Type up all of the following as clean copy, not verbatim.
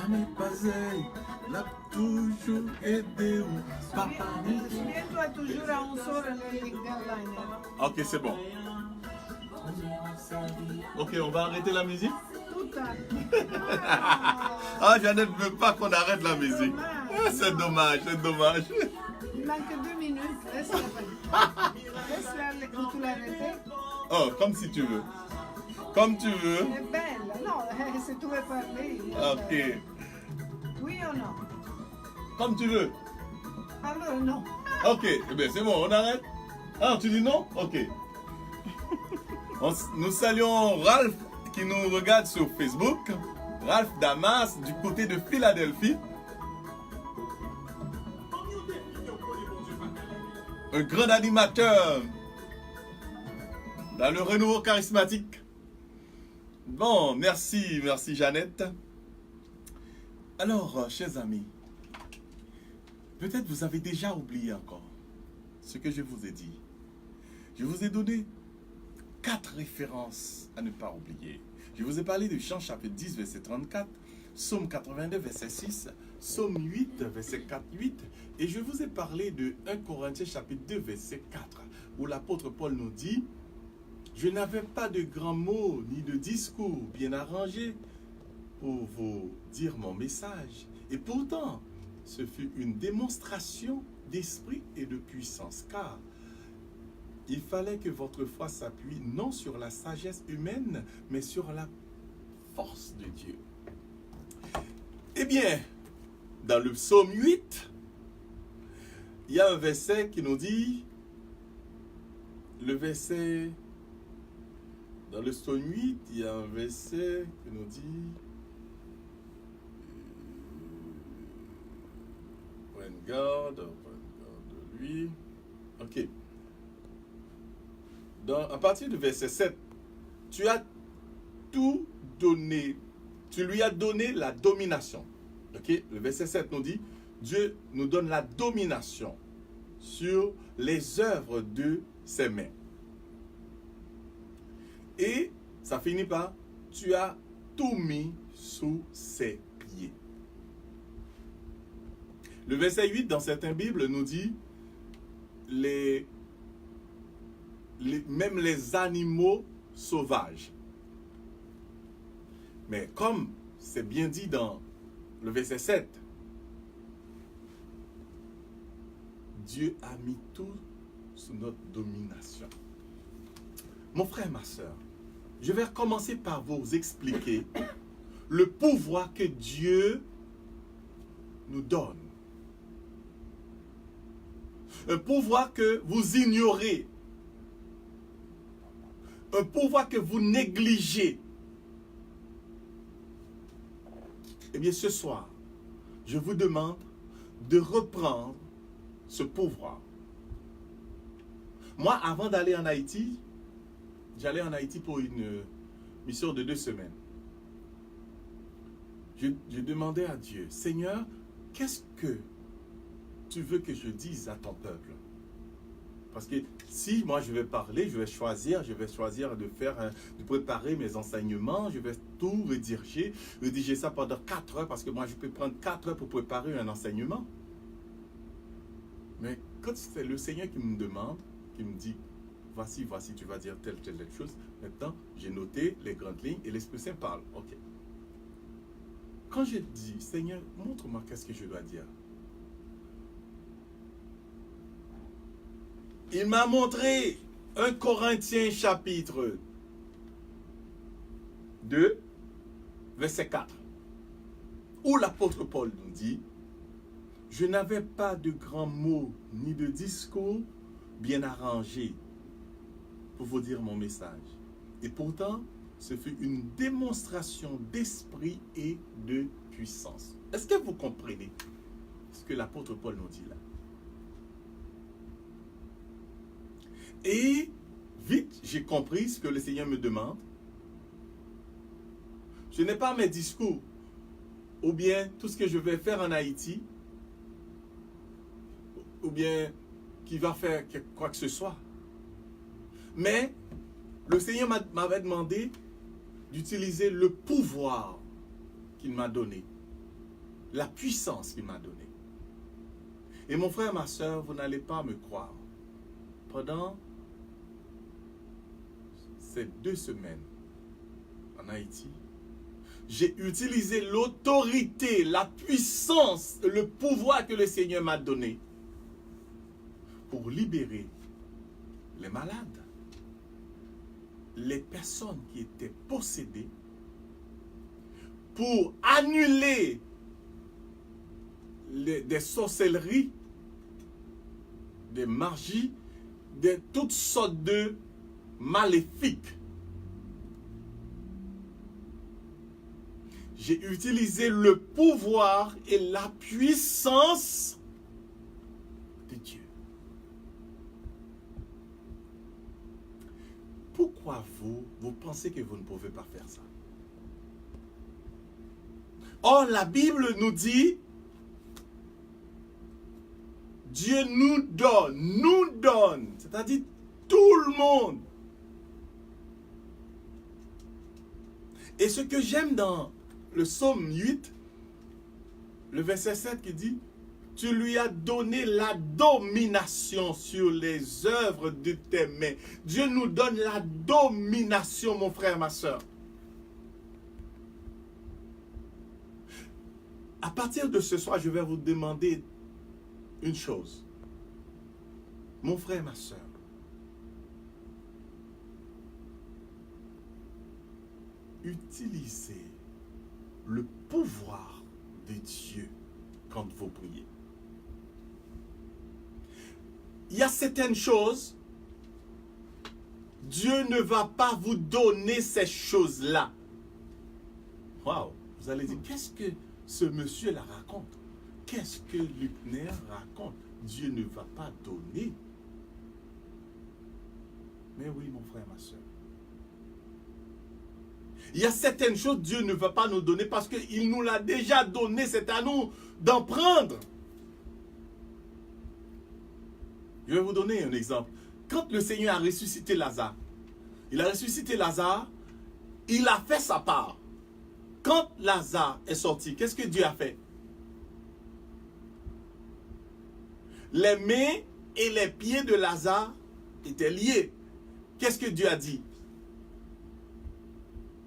jamais passé, l'a toujours aidé. Papa. Souviens-toi toujours à 11 h le Liner. Ok, c'est bon. Ok, on va arrêter la musique. Tout à Ah, Jeannette ne veut pas qu'on arrête la musique. Ah, c'est dommage, c'est dommage. Il manque 2 minutes. Laisse-la tout l'arrêter. Oh, comme si tu veux. Comme tu veux. Elle est belle. Non, si tu veux parler. Ok. Oui ou non? Comme tu veux. Alors non. Ok, eh bien c'est bon, on arrête. Ah, tu dis non? Ok. Nous saluons Ralph qui nous regarde sur Facebook. Ralph Damas du côté de Philadelphie. Un grand animateur dans le renouveau charismatique. Bon, merci Jeannette. Alors, chers amis, peut-être vous avez déjà oublié encore ce que je vous ai dit. Je vous ai donné 4 références à ne pas oublier. Je vous ai parlé de Jean chapitre 10, verset 34, Psaume 82, verset 6, Psaume 8, verset 4-8, et je vous ai parlé de 1 Corinthiens chapitre 2, verset 4, où l'apôtre Paul nous dit « Je n'avais pas de grands mots ni de discours bien arrangés pour vous dire mon message, et pourtant, ce fut une démonstration d'esprit et de puissance, car il fallait que votre foi s'appuie non sur la sagesse humaine, mais sur la force de Dieu. » Eh bien, dans le psaume 8, il y a un verset qui nous dit, dans le psaume 8, il y a un verset qui nous dit, prenne garde de lui. Ok. À partir du verset 7, tu as tout donné, tu lui as donné la domination. Ok, le verset 7 nous dit, Dieu nous donne la domination sur les œuvres de ses mains. Et ça finit par, tu as tout mis sous ses pieds. Le verset 8 dans certaines Bibles nous dit, même les animaux sauvages. Mais comme c'est bien dit dans le verset 7, Dieu a mis tout sous notre domination. Mon frère, ma soeur, je vais commencer par vous expliquer le pouvoir que Dieu nous donne. Un pouvoir que vous ignorez. Un pouvoir que vous négligez. Eh bien, ce soir, je vous demande de reprendre ce pouvoir. Moi, avant d'aller en Haïti, j'allais en Haïti pour une mission de 2 semaines. Je demandais à Dieu, Seigneur, qu'est-ce que tu veux que je dise à ton peuple? Parce que si moi je vais parler, je vais choisir de préparer mes enseignements, je vais tout rédiger ça pendant 4 heures, parce que moi je peux prendre 4 heures pour préparer un enseignement. Mais quand c'est le Seigneur qui me demande, qui me dit, voici, tu vas dire telle chose, maintenant j'ai noté les grandes lignes et l'Esprit Saint parle. Ok. Quand je dis, Seigneur, montre-moi qu'est-ce que je dois dire. Il m'a montré 1 Corinthiens chapitre 2, verset 4, où l'apôtre Paul nous dit, « Je n'avais pas de grands mots ni de discours bien arrangés pour vous dire mon message. Et pourtant, ce fut une démonstration d'esprit et de puissance. » Est-ce que vous comprenez ce que l'apôtre Paul nous dit là? Et vite, j'ai compris ce que le Seigneur me demande. Ce n'est pas mes discours ou bien tout ce que je vais faire en Haïti ou bien qui va faire quoi que ce soit. Mais le Seigneur m'avait demandé d'utiliser le pouvoir qu'il m'a donné la puissance qu'il m'a donnée. Et mon frère, ma soeur, vous n'allez pas me croire. Pendant ces 2 semaines en Haïti, j'ai utilisé l'autorité, la puissance, le pouvoir que le Seigneur m'a donné pour libérer les malades, les personnes qui étaient possédées, pour annuler des sorcelleries, des magies, de toutes sortes de maléfiques. J'ai utilisé le pouvoir et la puissance de Dieu. Pourquoi vous pensez que vous ne pouvez pas faire ça? Or, la Bible nous dit, Dieu nous donne, c'est-à-dire tout le monde. Et ce que j'aime dans le psaume 8, le verset 7 qui dit, tu lui as donné la domination sur les œuvres de tes mains. Dieu nous donne la domination, mon frère, ma soeur. À partir de ce soir, je vais vous demander une chose. Mon frère, ma soeur, utilisez le pouvoir de Dieu quand vous priez. Il y a certaines choses, Dieu ne va pas vous donner ces choses-là. Waouh! Vous allez dire, qu'est-ce que ce monsieur-là raconte? Qu'est-ce que Lupner raconte? Dieu ne va pas donner. Mais oui, mon frère, ma soeur. Il y a certaines choses que Dieu ne va pas nous donner parce qu'il nous l'a déjà donné. C'est à nous d'en prendre. Je vais vous donner un exemple. Quand le Seigneur a ressuscité Lazare, il a ressuscité Lazare, il a fait sa part. Quand Lazare est sorti, qu'est-ce que Dieu a fait? Les mains et les pieds de Lazare étaient liés. Qu'est-ce que Dieu a dit?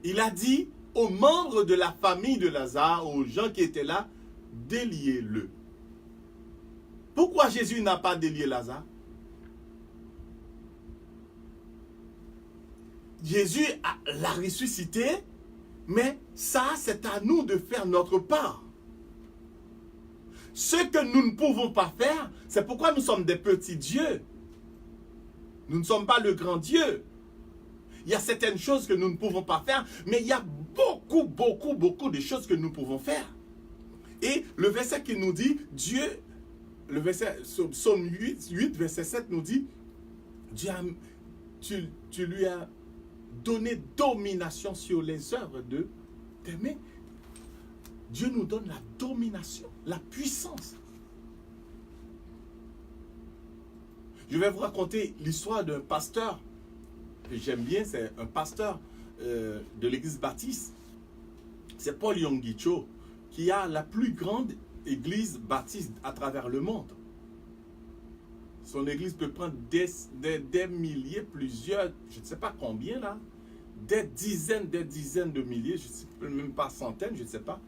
Il a dit aux membres de la famille de Lazare, aux gens qui étaient là, déliez-le. Pourquoi Jésus n'a pas délié Lazare? Jésus l'a ressuscité, mais ça, c'est à nous de faire notre part. Ce que nous ne pouvons pas faire, c'est pourquoi nous sommes des petits dieux. Nous ne sommes pas le grand Dieu. Il y a certaines choses que nous ne pouvons pas faire, mais il y a beaucoup de choses que nous pouvons faire. Et le verset qui nous dit, Dieu, le verset, Psaume 8, verset 7 nous dit, Dieu tu lui as donné domination sur les œuvres de tes mains. Dieu nous donne la domination, la puissance. Je vais vous raconter l'histoire d'un pasteur que j'aime bien, c'est un pasteur de l'église baptiste. C'est Paul Yonggi-Cho qui a la plus grande église baptiste à travers le monde. Son église peut prendre des milliers, plusieurs, je ne sais pas combien là, des dizaines de milliers, je ne sais même pas centaines, je ne sais pas.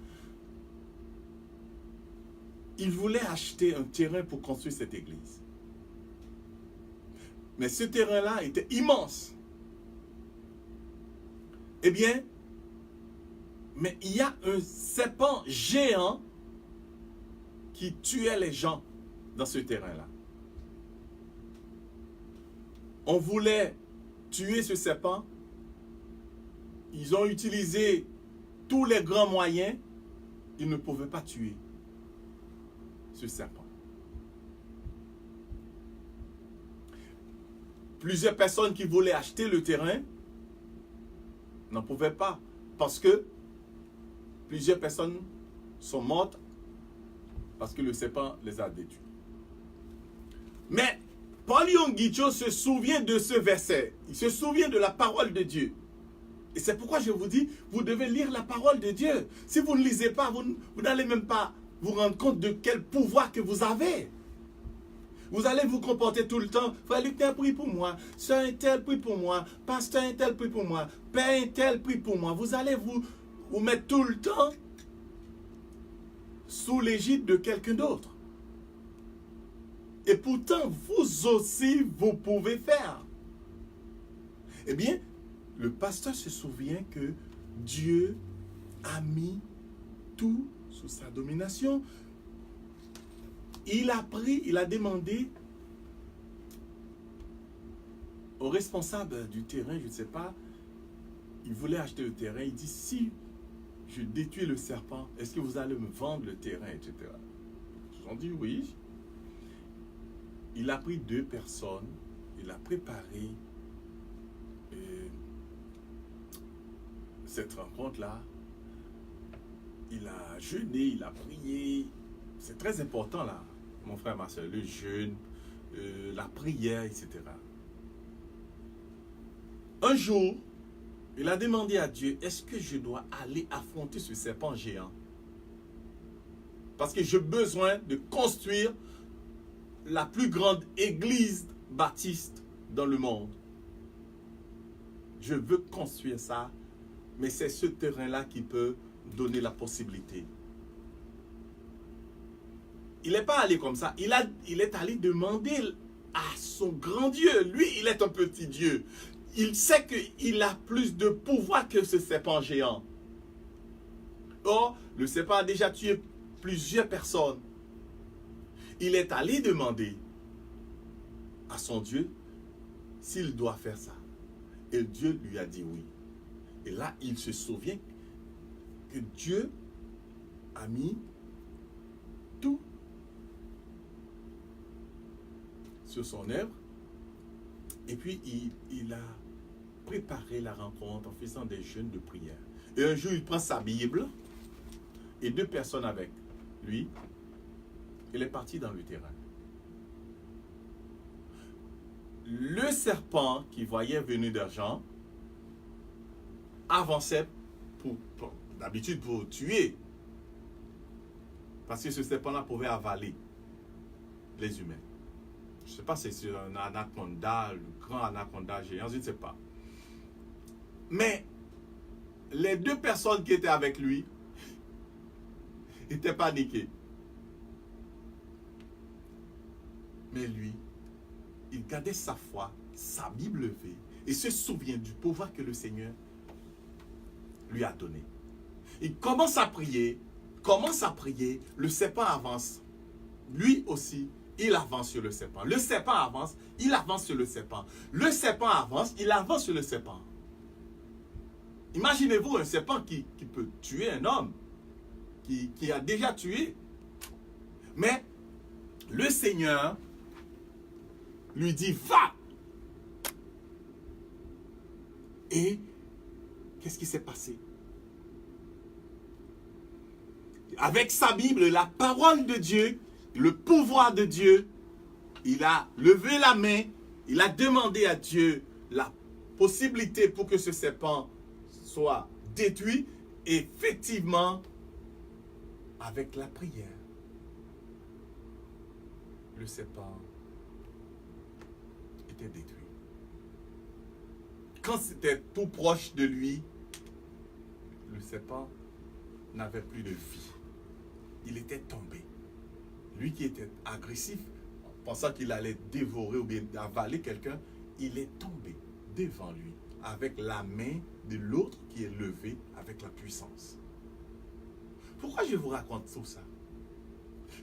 Il voulait acheter un terrain pour construire cette église. Mais ce terrain-là était immense. Eh bien, mais il y a un serpent géant qui tuait les gens dans ce terrain-là. On voulait tuer ce serpent. Ils ont utilisé tous les grands moyens. Ils ne pouvaient pas tuer ce serpent. Plusieurs personnes qui voulaient acheter le terrain n'en pouvaient pas parce que plusieurs personnes sont mortes parce que le serpent les a détruits. Mais Paul Yonggi-Cho se souvient de ce verset. Il se souvient de la parole de Dieu. Et c'est pourquoi je vous dis, vous devez lire la parole de Dieu. Si vous ne lisez pas, vous n'allez même pas vous rendre compte de quel pouvoir que vous avez. Vous allez vous comporter tout le temps. Frère Luc, tel prie pour moi. Sœur un tel prie pour moi. Pasteur un tel prie pour moi. Père un tel prie pour moi. Vous allez vous mettre tout le temps sous l'égide de quelqu'un d'autre. Et pourtant, vous aussi, vous pouvez faire. Eh bien, le pasteur se souvient que Dieu a mis tout sous sa domination. Il a demandé au responsable du terrain, je ne sais pas, il voulait acheter le terrain, il dit, si je détruis le serpent, est-ce que vous allez me vendre le terrain, etc. Ils ont dit oui. Il a pris 2 personnes, il a préparé cette rencontre-là. Il a jeûné, il a prié. C'est très important là, mon frère, ma soeur, le jeûne, la prière, etc. Un jour, il a demandé à Dieu, est-ce que je dois aller affronter ce serpent géant? Parce que j'ai besoin de construire la plus grande église baptiste dans le monde. Je veux construire ça, mais c'est ce terrain-là qui peut donner la possibilité. Il n'est pas allé comme ça. Il est allé demander à son grand Dieu. Lui, il est un petit Dieu. Il sait qu'il a plus de pouvoir que ce serpent géant. Or, le serpent a déjà tué plusieurs personnes. Il est allé demander à son Dieu s'il doit faire ça. Et Dieu lui a dit oui. Et là, il se souvient que Dieu a mis tout sur son œuvre. Et puis, il a préparé la rencontre en faisant des jeûnes de prière. Et un jour, il prend sa Bible et 2 personnes avec lui. Il est parti dans le terrain. Le serpent qui voyait venir d'argent avançait d'habitude pour tuer. Parce que ce serpent-là pouvait avaler les humains. Je ne sais pas si c'est un anaconda, le grand anaconda géant, je ne sais pas. Mais les 2 personnes qui étaient avec lui étaient paniquées. Mais lui, il gardait sa foi, sa Bible levée, et se souvient du pouvoir que le Seigneur lui a donné. Il commence à prier, le serpent avance. Lui aussi, il avance sur le serpent. Le serpent avance, il avance sur le serpent. Le serpent avance, il avance sur le serpent. Imaginez-vous un serpent qui peut tuer un homme, qui a déjà tué. Mais le Seigneur lui dit, va! Et qu'est-ce qui s'est passé? Avec sa Bible, la parole de Dieu, le pouvoir de Dieu, il a levé la main, il a demandé à Dieu la possibilité pour que ce serpent soit détruit. Et effectivement, avec la prière, le serpent était détruit. Quand c'était tout proche de lui, le serpent n'avait plus de vie. Il était tombé. Lui qui était agressif, pensant qu'il allait dévorer ou bien avaler quelqu'un, il est tombé devant lui, avec la main de l'autre qui est levée avec la puissance. Pourquoi je vous raconte tout ça?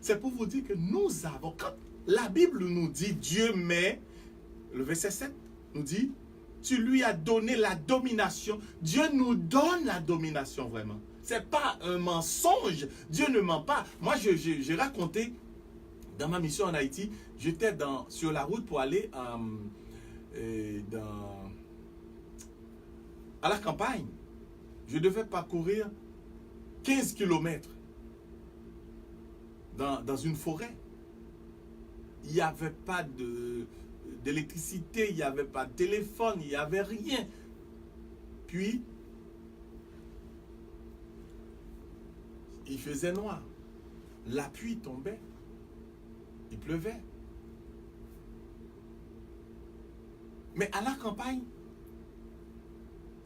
C'est pour vous dire que nous avons, quand la Bible nous dit, Dieu met, le verset 7 nous dit, tu lui as donné la domination. Dieu nous donne la domination vraiment. Ce n'est pas un mensonge. Dieu ne ment pas. Moi, j'ai raconté, dans ma mission en Haïti, j'étais sur la route pour aller à la campagne. Je devais parcourir 15 kilomètres dans une forêt. Il n'y avait pas d'électricité, il n'y avait pas de téléphone, il n'y avait rien. Puis, il faisait noir. la pluie tombait, il pleuvait. Mais à la campagne,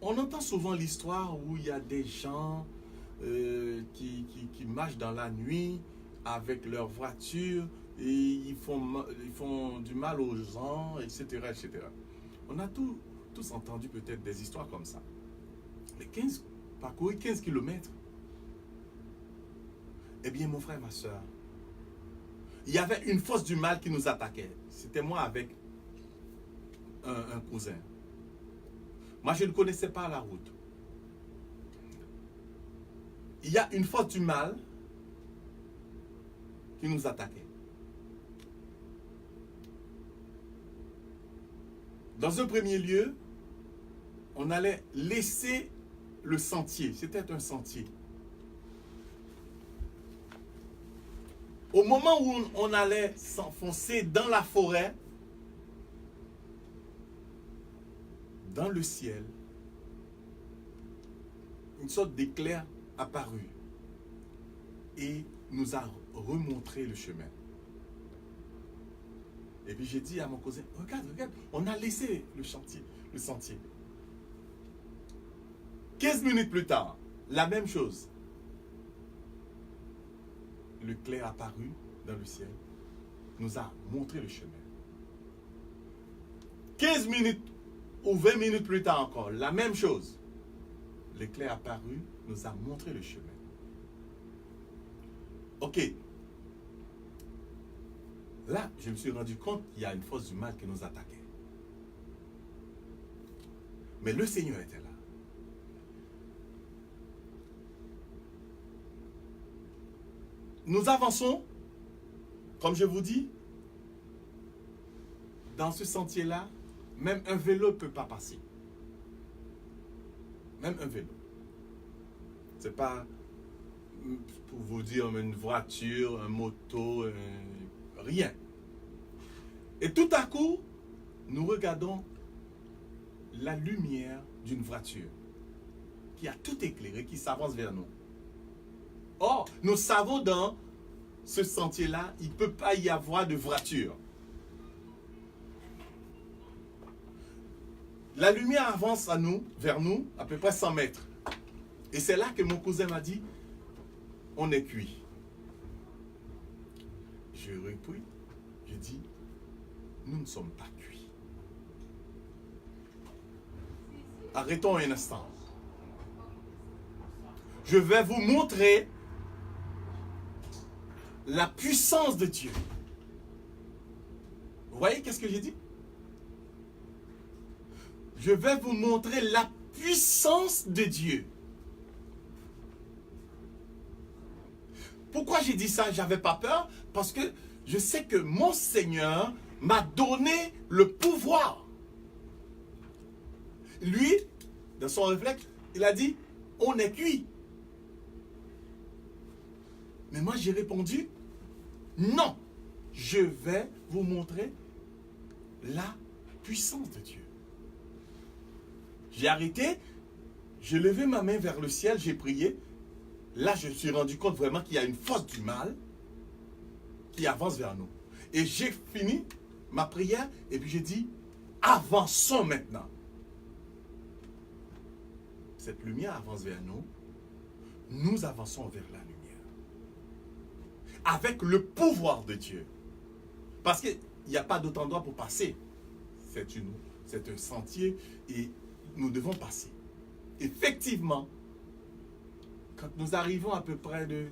on entend souvent l'histoire où il y a des gens qui marchent dans la nuit avec leur voiture et ils font du mal aux gens, etc., etc. On a tous entendu peut-être des histoires comme ça. Mais parcourir 15 kilomètres, eh bien mon frère, ma soeur, il y avait une force du mal qui nous attaquait. C'était moi avec un cousin. Moi, je ne connaissais pas la route. Il y a une force du mal qui nous attaquait. Dans un premier lieu, on allait laisser le sentier. C'était un sentier. Au moment où on allait s'enfoncer dans la forêt, dans le ciel, une sorte d'éclair apparut et nous a remontré le chemin. Et puis j'ai dit à mon cousin, regarde, on a laissé le sentier. 15 minutes plus tard, la même chose. L'éclair apparu dans le ciel, nous a montré le chemin. 15 minutes ou 20 minutes plus tard encore, la même chose. L'éclair apparu nous a montré le chemin. Ok. Là, je me suis rendu compte qu'il y a une force du mal qui nous attaquait. Mais le Seigneur était là. Nous avançons, comme je vous dis, dans ce sentier-là, même un vélo ne peut pas passer. Même un vélo. Ce n'est pas pour vous dire une voiture, une moto, rien. Et tout à coup, nous regardons la lumière d'une voiture qui a tout éclairé, qui s'avance vers nous. Or, nous savons dans ce sentier-là, il ne peut pas y avoir de voiture. La lumière avance vers nous, à peu près 100 mètres. Et c'est là que mon cousin m'a dit, on est cuit. Je repris, je dis, nous ne sommes pas cuits. Arrêtons un instant. Je vais vous montrer la puissance de Dieu. Vous voyez qu'est-ce que j'ai dit? Je vais vous montrer la puissance de Dieu. Pourquoi j'ai dit ça? J'avais pas peur parce que je sais que mon Seigneur m'a donné le pouvoir. Lui, dans son réflexe, il a dit, on est cuit. Mais moi, j'ai répondu, non, je vais vous montrer la puissance de Dieu. J'ai arrêté, j'ai levé ma main vers le ciel, j'ai prié. Là, je me suis rendu compte vraiment qu'il y a une force du mal qui avance vers nous. Et j'ai fini ma prière et puis j'ai dit, avançons maintenant. Cette lumière avance vers nous. Nous avançons vers la lumière. Avec le pouvoir de Dieu. Parce qu'il n'y a pas d'autre endroit pour passer. C'est un sentier et nous devons passer. Effectivement, quand nous arrivons à peu près de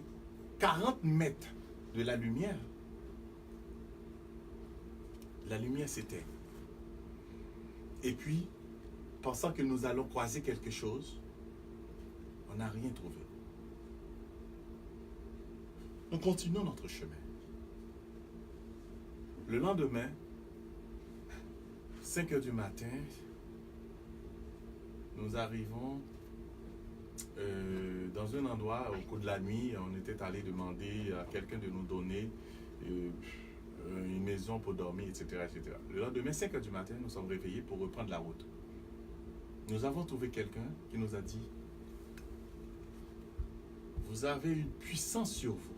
40 mètres de la lumière s'éteint. Et puis, pensant que nous allons croiser quelque chose, on n'a rien trouvé. Nous continuons notre chemin. Le lendemain, 5 heures du matin, nous arrivons dans un endroit au cours de la nuit. On était allé demander à quelqu'un de nous donner une maison pour dormir, etc., etc. Le lendemain, 5 heures du matin, nous sommes réveillés pour reprendre la route. Nous avons trouvé quelqu'un qui nous a dit, vous avez une puissance sur vous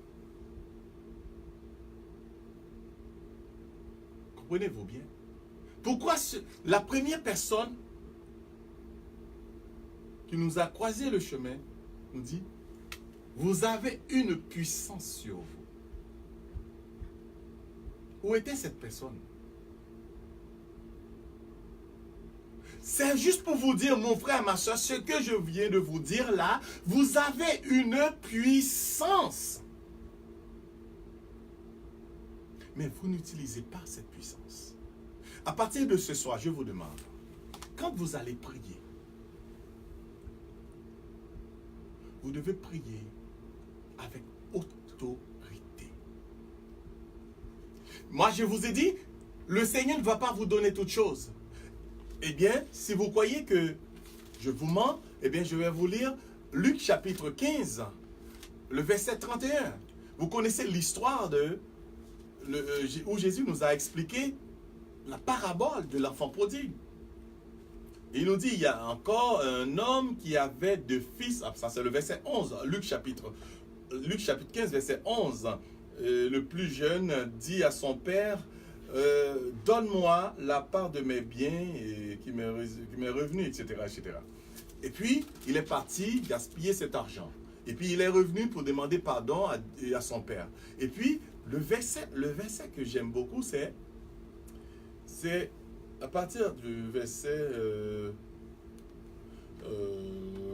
Comprenez-vous bien? Pourquoi la première personne qui nous a croisé le chemin nous dit, vous avez une puissance sur vous. Où était cette personne? C'est juste pour vous dire, mon frère, ma soeur, ce que je viens de vous dire là, vous avez une puissance. Mais vous n'utilisez pas cette puissance. À partir de ce soir, je vous demande, quand vous allez prier, vous devez prier avec autorité. Moi, je vous ai dit, le Seigneur ne va pas vous donner toutes choses. Eh bien, si vous croyez que je vous mens, eh bien, je vais vous lire Luc chapitre 15, le verset 31. Vous connaissez l'histoire où Jésus nous a expliqué la parabole de l'enfant prodigue. Il nous dit, il y a encore un homme qui avait deux fils. Ça, c'est le verset 11. Luc chapitre 15, verset 11. Le plus jeune dit à son père, donne-moi la part de mes biens qui m'est revenu, etc., etc. Et puis, il est parti gaspiller cet argent. Et puis, il est revenu pour demander pardon à son père. Et puis, le verset que j'aime beaucoup, c'est à partir du verset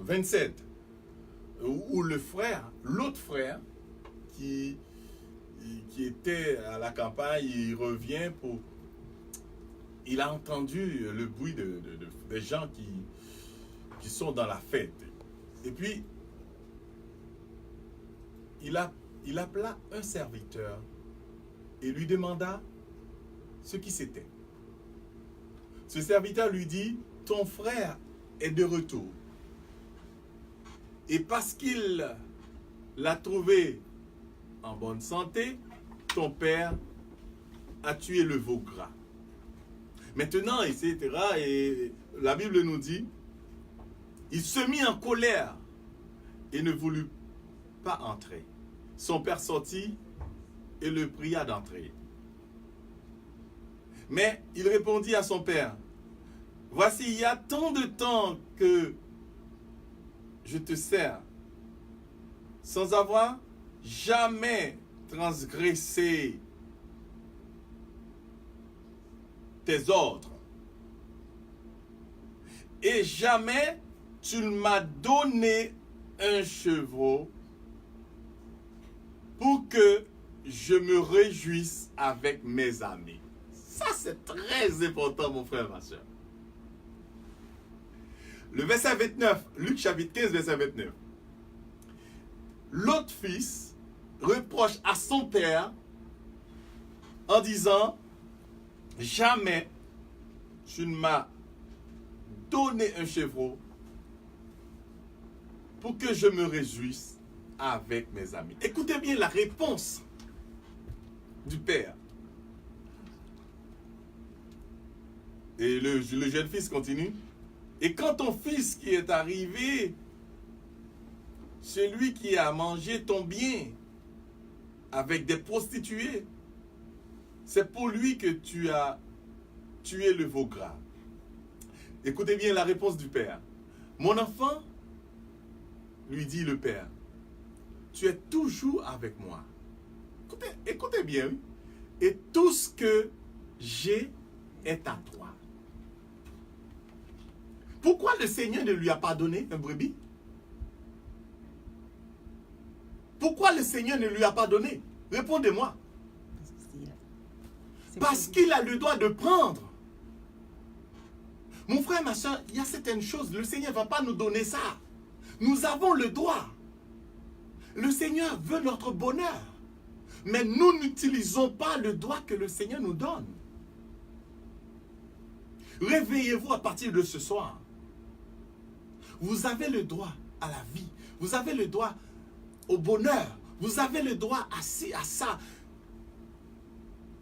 27, où l'autre frère, qui était à la campagne, il revient il a entendu le bruit des gens qui sont dans la fête. Et puis, il appela un serviteur et lui demanda ce qui c'était. Ce serviteur lui dit, ton frère est de retour. Et parce qu'il l'a trouvé en bonne santé, ton père a tué le veau gras. Maintenant, etc., et la Bible nous dit, il se mit en colère et ne voulut pas entrer. Son père sortit et le pria d'entrer. Mais il répondit à son père, voici, il y a tant de temps que je te sers, sans avoir jamais transgressé tes ordres. Et jamais tu ne m'as donné un chevreau pour que je me réjouisse avec mes amis. Ça, c'est très important, mon frère, ma soeur. Le verset 29, Luc chapitre 15, verset 29. L'autre fils reproche à son père en disant, jamais tu ne m'as donné un chevreau pour que je me réjouisse avec mes amis. Écoutez bien la réponse du père. Et le jeune fils continue. Et quand ton fils qui est arrivé, celui qui a mangé ton bien avec des prostituées, c'est pour lui que tu as tué le veau gras. Écoutez bien la réponse du père. Mon enfant, lui dit le père, tu es toujours avec moi. Écoutez bien, oui. Et tout ce que j'ai est à toi. Pourquoi le Seigneur ne lui a pas donné un brebis? Pourquoi le Seigneur ne lui a pas donné? Répondez-moi. Parce qu'il a le droit de prendre. Mon frère, ma soeur, il y a certaines choses, le Seigneur ne va pas nous donner ça. Nous avons le droit. Le Seigneur veut notre bonheur. Mais nous n'utilisons pas le droit que le Seigneur nous donne. Réveillez-vous à partir de ce soir. Vous avez le droit à la vie. Vous avez le droit au bonheur. Vous avez le droit à ça.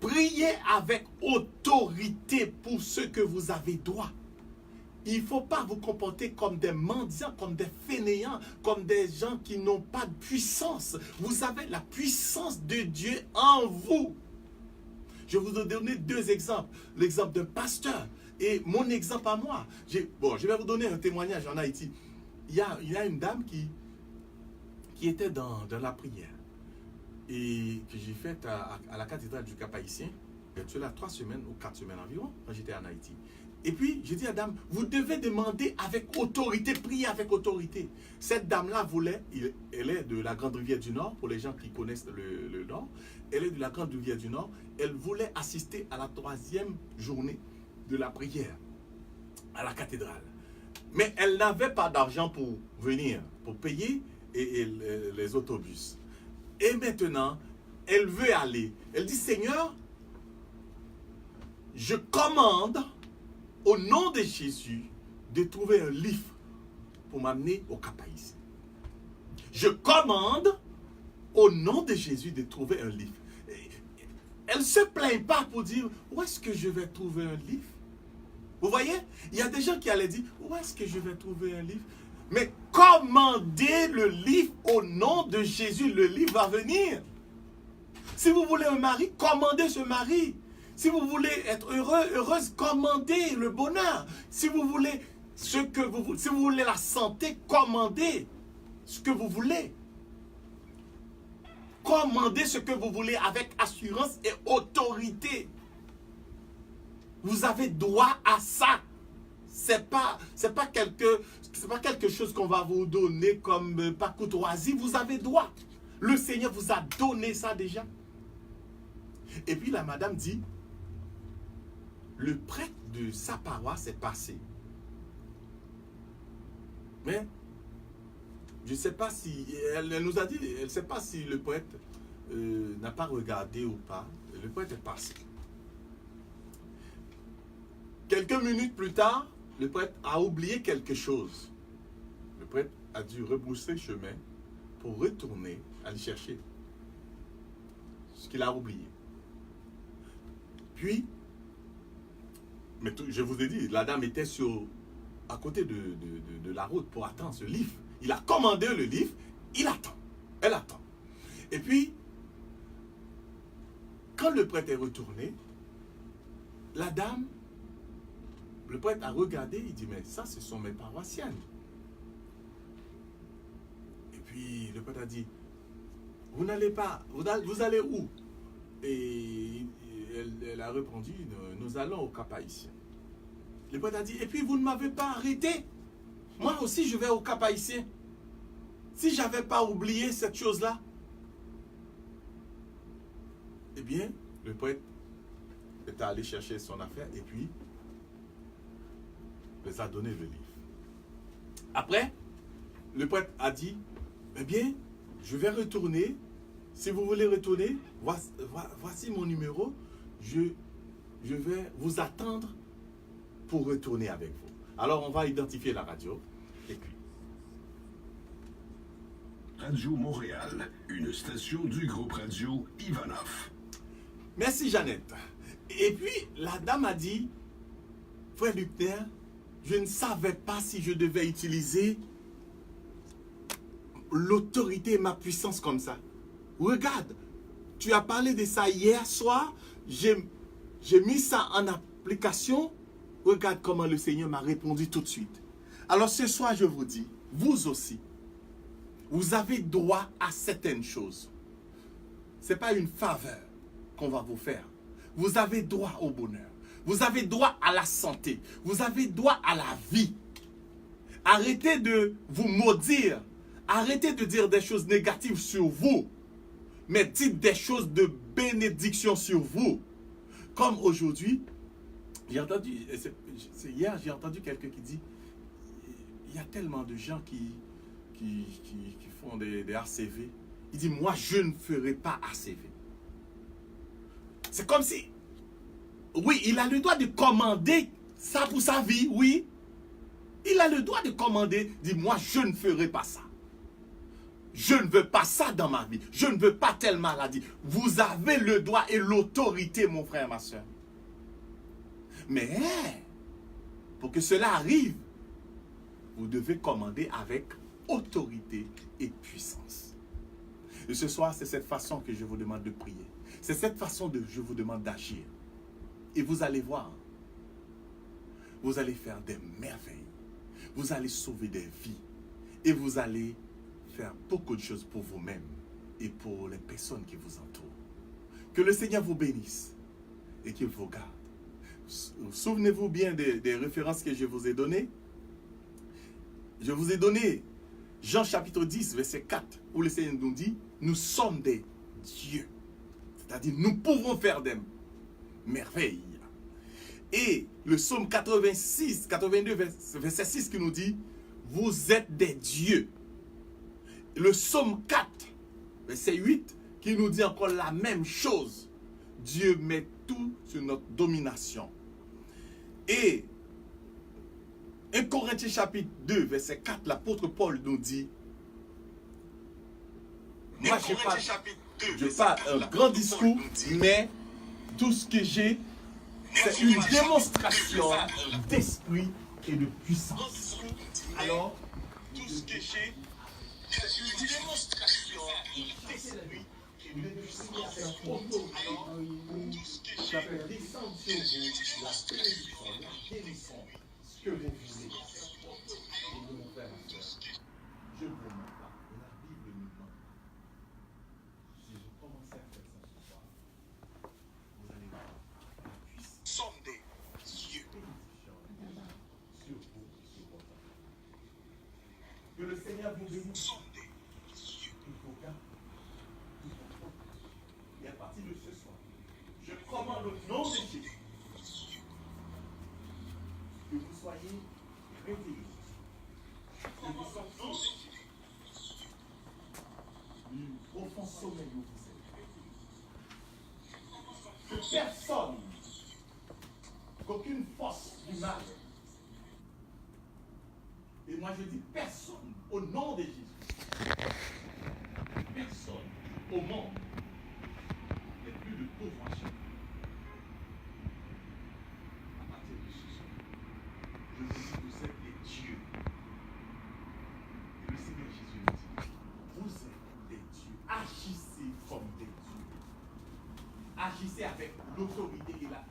Priez avec autorité pour ce que vous avez droit. Il ne faut pas vous comporter comme des mendiants, comme des fainéants, comme des gens qui n'ont pas de puissance. Vous avez la puissance de Dieu en vous. Je vous ai donné 2 exemples. L'exemple d'un pasteur et mon exemple à moi. Bon, je vais vous donner un témoignage en Haïti. Il y a une dame qui était dans la prière et que j'ai faite à la cathédrale du Cap-Haïtien. Tu es là 3 semaines ou 4 semaines environ quand j'étais en Haïti. Et puis, j'ai dit à la dame, vous devez demander avec autorité, prier avec autorité. Cette dame-là voulait, elle est de la Grande Rivière du Nord, pour les gens qui connaissent le Nord, elle est de la Grande Rivière du Nord, elle voulait assister à la 3e journée de la prière à la cathédrale. Mais elle n'avait pas d'argent pour venir, pour payer les autobus. Et maintenant, elle veut aller. Elle dit, Seigneur, je commande au nom de Jésus de trouver un livre pour m'amener au Cap-Haïtien. Je commande au nom de Jésus de trouver un livre. Elle ne se plaint pas pour dire, où est-ce que je vais trouver un livre? Vous voyez, il y a des gens qui allaient dire, où est-ce que je vais trouver un livre? Mais commandez le livre au nom de Jésus, le livre va venir. Si vous voulez un mari, commandez ce mari. Si vous voulez être heureux, heureuse, commandez le bonheur. Si vous voulez si vous voulez la santé, commandez ce que vous voulez. Commandez ce que vous voulez avec assurance et autorité. Vous avez droit à ça. C'est pas quelque chose qu'on va vous donner comme par courtoisie. Vous avez droit. Le Seigneur vous a donné ça déjà. Et puis la madame dit, le prêtre de sa paroisse est passé. Mais je ne sais pas si, elle nous a dit, elle ne sait pas si le prêtre n'a pas regardé ou pas. Le prêtre est passé. Quelques minutes plus tard, le prêtre a oublié quelque chose. Le prêtre a dû rebrousser chemin pour retourner aller chercher ce qu'il a oublié. Puis, mais je vous ai dit, la dame était à côté de la route pour attendre ce livre. Il a commandé le livre, il attend. Elle attend. Et puis, quand le prêtre est retourné, la dame, le prêtre a regardé, il dit, mais ça, ce sont mes paroissiennes. Et puis, le prêtre a dit, vous n'allez pas, vous allez où? Et elle a répondu, nous allons au Cap-Haïtien. Le prêtre a dit, et puis vous ne m'avez pas arrêté. Moi aussi, je vais au Cap-Haïtien. Si je n'avais pas oublié cette chose-là, eh bien, le prêtre est allé chercher son affaire et puis les a donné le livre. Après, le prêtre a dit, eh bien, je vais retourner. Si vous voulez retourner, voici mon numéro. Je vais vous attendre pour retourner avec vous. Alors, on va identifier la radio. Et puis. Radio Montréal, une station du groupe radio Ivanov. Merci, Jeannette. Et puis, la dame a dit, frère Lucter, je ne savais pas si je devais utiliser l'autorité et ma puissance comme ça. Regarde, tu as parlé de ça hier soir, j'ai mis ça en application. Regarde comment le Seigneur m'a répondu tout de suite. Alors ce soir, je vous dis, vous aussi, vous avez droit à certaines choses. Ce n'est pas une faveur qu'on va vous faire. Vous avez droit au bonheur. Vous avez droit à la santé. Vous avez droit à la vie. Arrêtez de vous maudire. Arrêtez de dire des choses négatives sur vous. Mais dites des choses de bénédiction sur vous. Comme aujourd'hui, j'ai entendu, hier j'ai entendu quelqu'un qui dit, il y a tellement de gens qui font des ACV. Il dit, moi je ne ferai pas ACV. C'est comme si, oui, il a le droit de commander ça pour sa vie, oui. Il a le droit de commander, dit, moi je ne ferai pas ça. Je ne veux pas ça dans ma vie. Je ne veux pas telle maladie. Vous avez le droit et l'autorité, mon frère, ma soeur. Mais pour que cela arrive, vous devez commander avec autorité et puissance. Et ce soir, c'est cette façon que je vous demande de prier. C'est cette façon de, je vous demande d'agir. Et vous allez voir, vous allez faire des merveilles. Vous allez sauver des vies. Et vous allez faire beaucoup de choses pour vous-même et pour les personnes qui vous entourent. Que le Seigneur vous bénisse et qu'il vous garde. Souvenez-vous bien des références que je vous ai données. Je vous ai donné Jean chapitre 10, verset 4, où le Seigneur nous dit, nous sommes des dieux. C'est-à-dire, nous pouvons faire des merveilles. Et le psaume 82, verset 6 qui nous dit, vous êtes des dieux. Le psaume 4, verset 8, qui nous dit encore la même chose. Dieu met tout sur notre domination. Et 1 Corinthiens chapitre 2, verset 4, l'apôtre Paul nous dit, moi je pas un grand discours, mais tout ce que j'ai, c'est une démonstration d'esprit et de puissance. Alors, tout ce que j'ai, c'est une démonstration d'esprit et de puissance. Alors, tout ce que j'ai, ça fait descendre sur vous la prédiction, la guérison, ce que vous vivez. Et mon frère, je ne vous mens pas. La Bible nous ment. Si je commençais à faire ça ce soir, vous allez voir la puissance. Somme des dieux. Sur vous et sur votre famille. Que le Seigneur vous bénisse. Somme des dieux. Il faut garder. Et à partir de ce soir, je commande au nom de Jésus que vous soyez réveillés. Que vous sortiez du profond sommeil où vous êtes. Que personne, qu'aucune force du mal, et moi je dis personne, au nom de Jésus, personne au monde n'est plus de pauvre en chair. À partir de ce soir, je vous dis que vous êtes des dieux. Et le Seigneur Jésus nous dit, vous êtes des dieux. Agissez comme des dieux. Agissez avec l'autorité et la